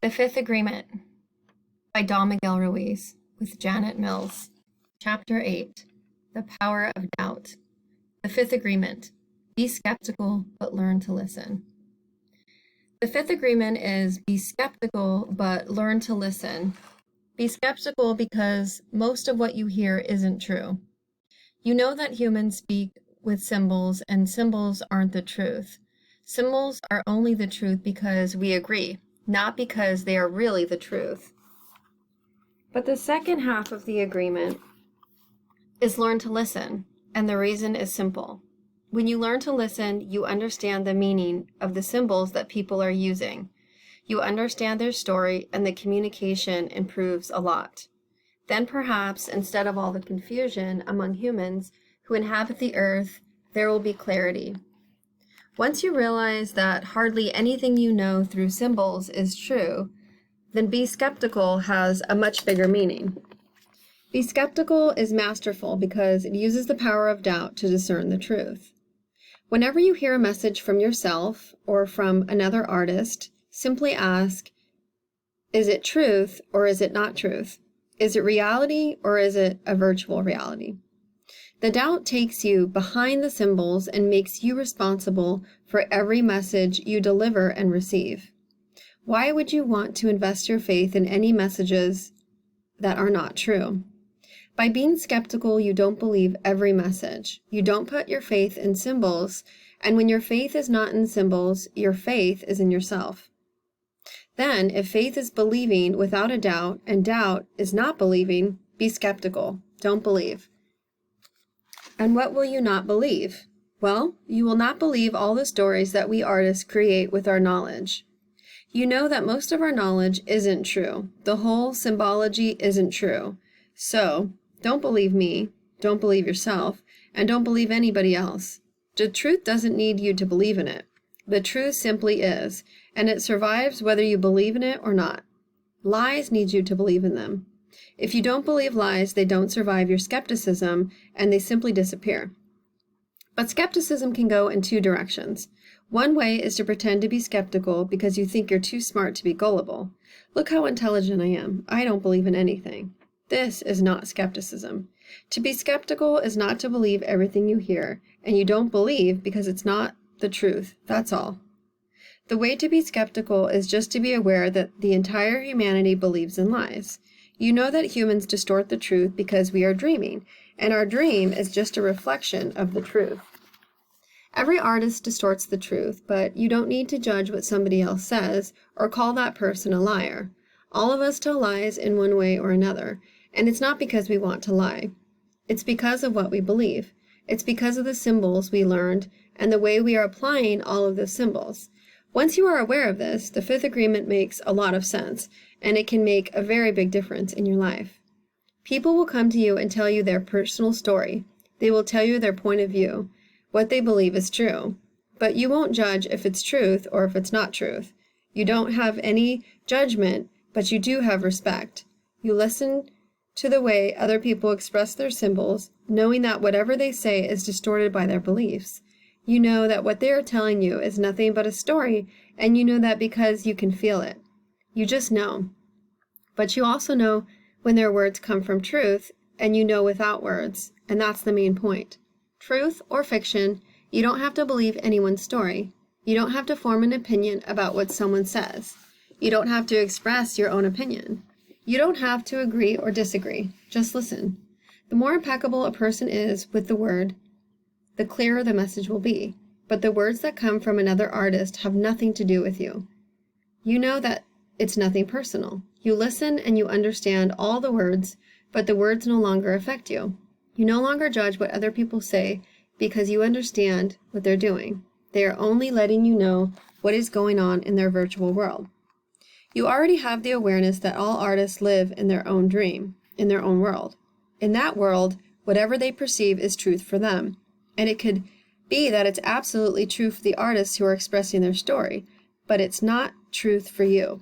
The Fifth Agreement by Don Miguel Ruiz with Janet Mills. Chapter 8. The Power of Doubt. The Fifth Agreement. Be skeptical, but learn to listen. The fifth agreement is be skeptical, but learn to listen. Be skeptical because most of what you hear isn't true. You know that humans speak with symbols, and symbols aren't the truth. Symbols are only the truth because we agree, not because they are really the truth. But the second half of the agreement is learn to listen, and the reason is simple. When you learn to listen, you understand the meaning of the symbols that people are using. You understand their story, and the communication improves a lot. Then perhaps, instead of all the confusion among humans who inhabit the earth, there will be clarity. Once you realize that hardly anything you know through symbols is true, then be skeptical has a much bigger meaning. Be skeptical is masterful because it uses the power of doubt to discern the truth. Whenever you hear a message from yourself or from another artist, simply ask, is it truth or is it not truth? Is it reality or is it a virtual reality? The doubt takes you behind the symbols and makes you responsible for every message you deliver and receive. Why would you want to invest your faith in any messages that are not true? By being skeptical, you don't believe every message. You don't put your faith in symbols, and when your faith is not in symbols, your faith is in yourself. Then, if faith is believing without a doubt, and doubt is not believing, be skeptical. Don't believe. And what will you not believe? Well, you will not believe all the stories that we artists create with our knowledge. You know that most of our knowledge isn't true. The whole symbology isn't true. So, don't believe me, don't believe yourself, and don't believe anybody else. The truth doesn't need you to believe in it. The truth simply is, and it survives whether you believe in it or not. Lies need you to believe in them. If you don't believe lies, they don't survive your skepticism, and they simply disappear. But skepticism can go in two directions. One way is to pretend to be skeptical because you think you're too smart to be gullible. Look how intelligent I am. I don't believe in anything. This is not skepticism. To be skeptical is not to believe everything you hear, and you don't believe because it's not the truth. That's all. The way to be skeptical is just to be aware that the entire humanity believes in lies. You know that humans distort the truth because we are dreaming, and our dream is just a reflection of the truth. Every artist distorts the truth, but you don't need to judge what somebody else says or call that person a liar. All of us tell lies in one way or another, and it's not because we want to lie. It's because of what we believe. It's because of the symbols we learned and the way we are applying all of those symbols. Once you are aware of this, the fifth agreement makes a lot of sense, and it can make a very big difference in your life. People will come to you and tell you their personal story. They will tell you their point of view, what they believe is true. But you won't judge if it's truth or if it's not truth. You don't have any judgment, but you do have respect. You listen to the way other people express their symbols, knowing that whatever they say is distorted by their beliefs. You know that what they are telling you is nothing but a story, and you know that because you can feel it. You just know. But you also know when their words come from truth, and you know without words, and that's the main point. Truth or fiction, you don't have to believe anyone's story. You don't have to form an opinion about what someone says. You don't have to express your own opinion. You don't have to agree or disagree. Just listen. The more impeccable a person is with the word, the clearer the message will be. But the words that come from another artist have nothing to do with you. You know that it's nothing personal. You listen and you understand all the words, but the words no longer affect you. You no longer judge what other people say because you understand what they're doing. They are only letting you know what is going on in their virtual world. You already have the awareness that all artists live in their own dream, in their own world. In that world, whatever they perceive is truth for them. And it could be that it's absolutely true for the artists who are expressing their story, but it's not truth for you.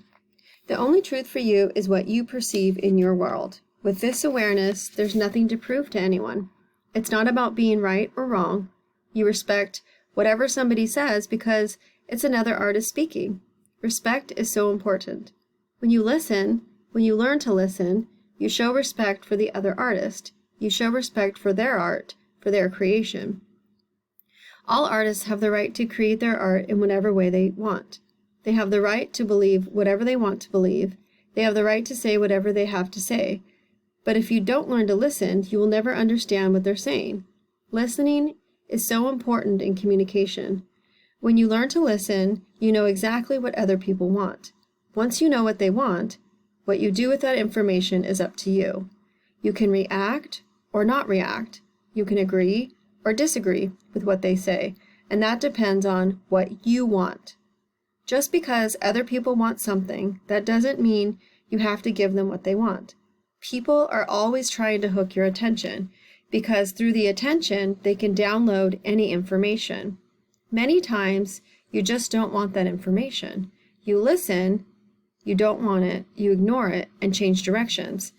The only truth for you is what you perceive in your world. With this awareness, there's nothing to prove to anyone. It's not about being right or wrong. You respect whatever somebody says because it's another artist speaking. Respect is so important. When you listen, when you learn to listen, you show respect for the other artist. You show respect for their art, for their creation. All artists have the right to create their art in whatever way they want. They have the right to believe whatever they want to believe. They have the right to say whatever they have to say. But if you don't learn to listen, you will never understand what they're saying. Listening is so important in communication. When you learn to listen, you know exactly what other people want. Once you know what they want, what you do with that information is up to you. You can react or not react. You can agree or disagree with what they say, and that depends on what you want. Just because other people want something, that doesn't mean you have to give them what they want. People are always trying to hook your attention, because through the attention, they can download any information. Many times, you just don't want that information. You listen, you don't want it, you ignore it, and change directions.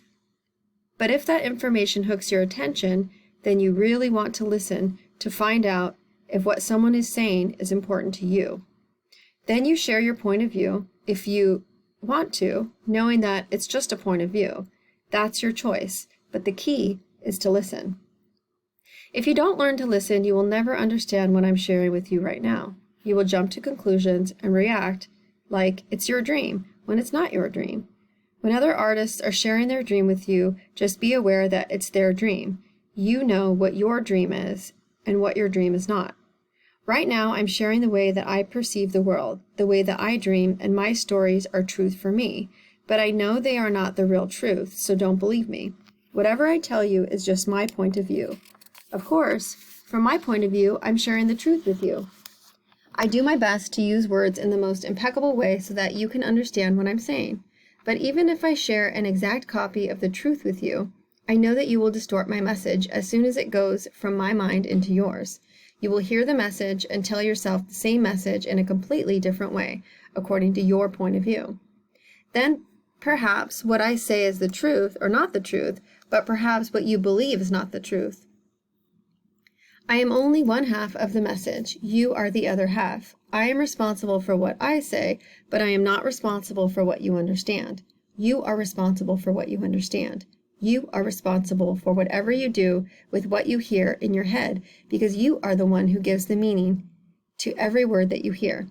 But if that information hooks your attention, then you really want to listen to find out if what someone is saying is important to you. Then you share your point of view, if you want to, knowing that it's just a point of view. That's your choice, but the key is to listen. If you don't learn to listen, you will never understand what I'm sharing with you right now. You will jump to conclusions and react like it's your dream when it's not your dream. When other artists are sharing their dream with you, just be aware that it's their dream. You know what your dream is and what your dream is not. Right now, I'm sharing the way that I perceive the world, the way that I dream, and my stories are truth for me. But I know they are not the real truth, so don't believe me. Whatever I tell you is just my point of view. Of course, from my point of view, I'm sharing the truth with you. I do my best to use words in the most impeccable way so that you can understand what I'm saying. But even if I share an exact copy of the truth with you, I know that you will distort my message as soon as it goes from my mind into yours. You will hear the message and tell yourself the same message in a completely different way, according to your point of view. Then, perhaps what I say is the truth or not the truth, but perhaps what you believe is not the truth. I am only one half of the message. You are the other half. I am responsible for what I say, but I am not responsible for what you understand. You are responsible for what you understand. You are responsible for whatever you do with what you hear in your head, because you are the one who gives the meaning to every word that you hear.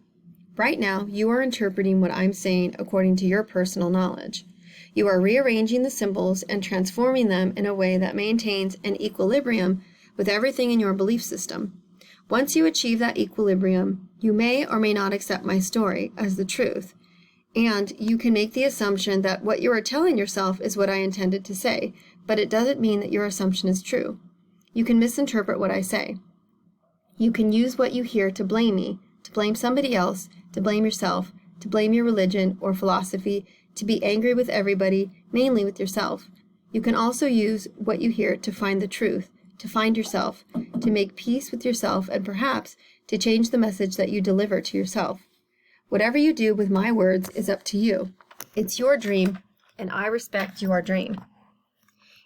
Right now, you are interpreting what I'm saying according to your personal knowledge. You are rearranging the symbols and transforming them in a way that maintains an equilibrium with everything in your belief system. Once you achieve that equilibrium, you may or may not accept my story as the truth, and you can make the assumption that what you are telling yourself is what I intended to say, but it doesn't mean that your assumption is true. You can misinterpret what I say. You can use what you hear to blame me, to blame somebody else, to blame yourself, to blame your religion or philosophy, to be angry with everybody, mainly with yourself. You can also use what you hear to find the truth, to find yourself, to make peace with yourself, and perhaps to change the message that you deliver to yourself. Whatever you do with my words is up to you. It's your dream, and I respect your dream.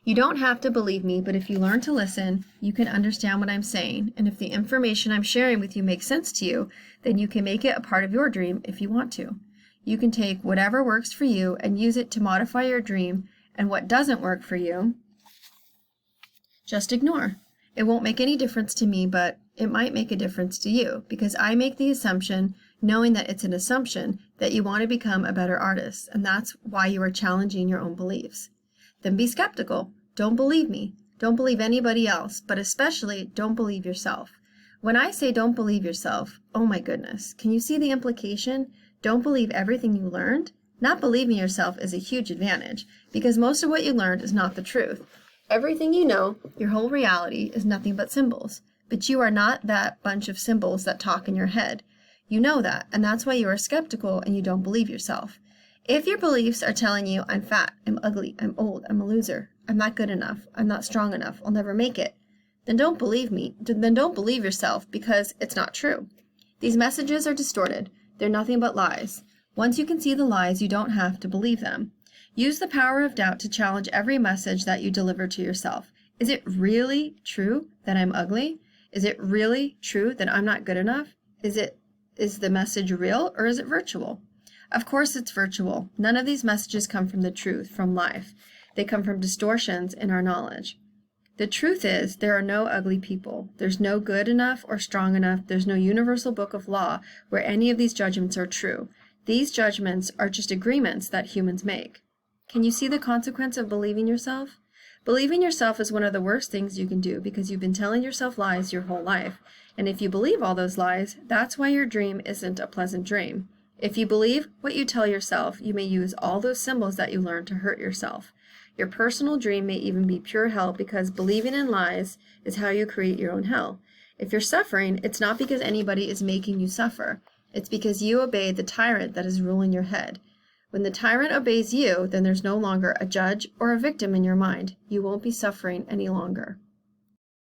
You don't have to believe me, but if you learn to listen, you can understand what I'm saying, and if the information I'm sharing with you makes sense to you, then you can make it a part of your dream if you want to. You can take whatever works for you and use it to modify your dream, and what doesn't work for you, just ignore. It won't make any difference to me, but it might make a difference to you, because I make the assumption, knowing that it's an assumption, that you want to become a better artist, and that's why you are challenging your own beliefs. Then be skeptical. Don't believe me. Don't believe anybody else, but especially don't believe yourself. When I say don't believe yourself, oh my goodness, can you see the implication? Don't believe everything you learned? Not believing yourself is a huge advantage, because most of what you learned is not the truth. Everything you know, your whole reality, is nothing but symbols. But you are not that bunch of symbols that talk in your head. You know that, and that's why you are skeptical and you don't believe yourself. If your beliefs are telling you, I'm fat, I'm ugly, I'm old, I'm a loser, I'm not good enough, I'm not strong enough, I'll never make it, then don't believe me. Then don't believe yourself, because it's not true. These messages are distorted. They're nothing but lies. Once you can see the lies, you don't have to believe them. Use the power of doubt to challenge every message that you deliver to yourself. Is it really true that I'm ugly? Is it really true that I'm not good enough? Is the message real or is it virtual? Of course, it's virtual. None of these messages come from the truth, from life. They come from distortions in our knowledge. The truth is, there are no ugly people. There's no good enough or strong enough. There's no universal book of law where any of these judgments are true. These judgments are just agreements that humans make. Can you see the consequence of believing yourself? Believing yourself is one of the worst things you can do because you've been telling yourself lies your whole life. And if you believe all those lies, that's why your dream isn't a pleasant dream. If you believe what you tell yourself, you may use all those symbols that you learn to hurt yourself. Your personal dream may even be pure hell because believing in lies is how you create your own hell. If you're suffering, it's not because anybody is making you suffer. It's because you obey the tyrant that is ruling your head. When the tyrant obeys you, then there's no longer a judge or a victim in your mind. You won't be suffering any longer.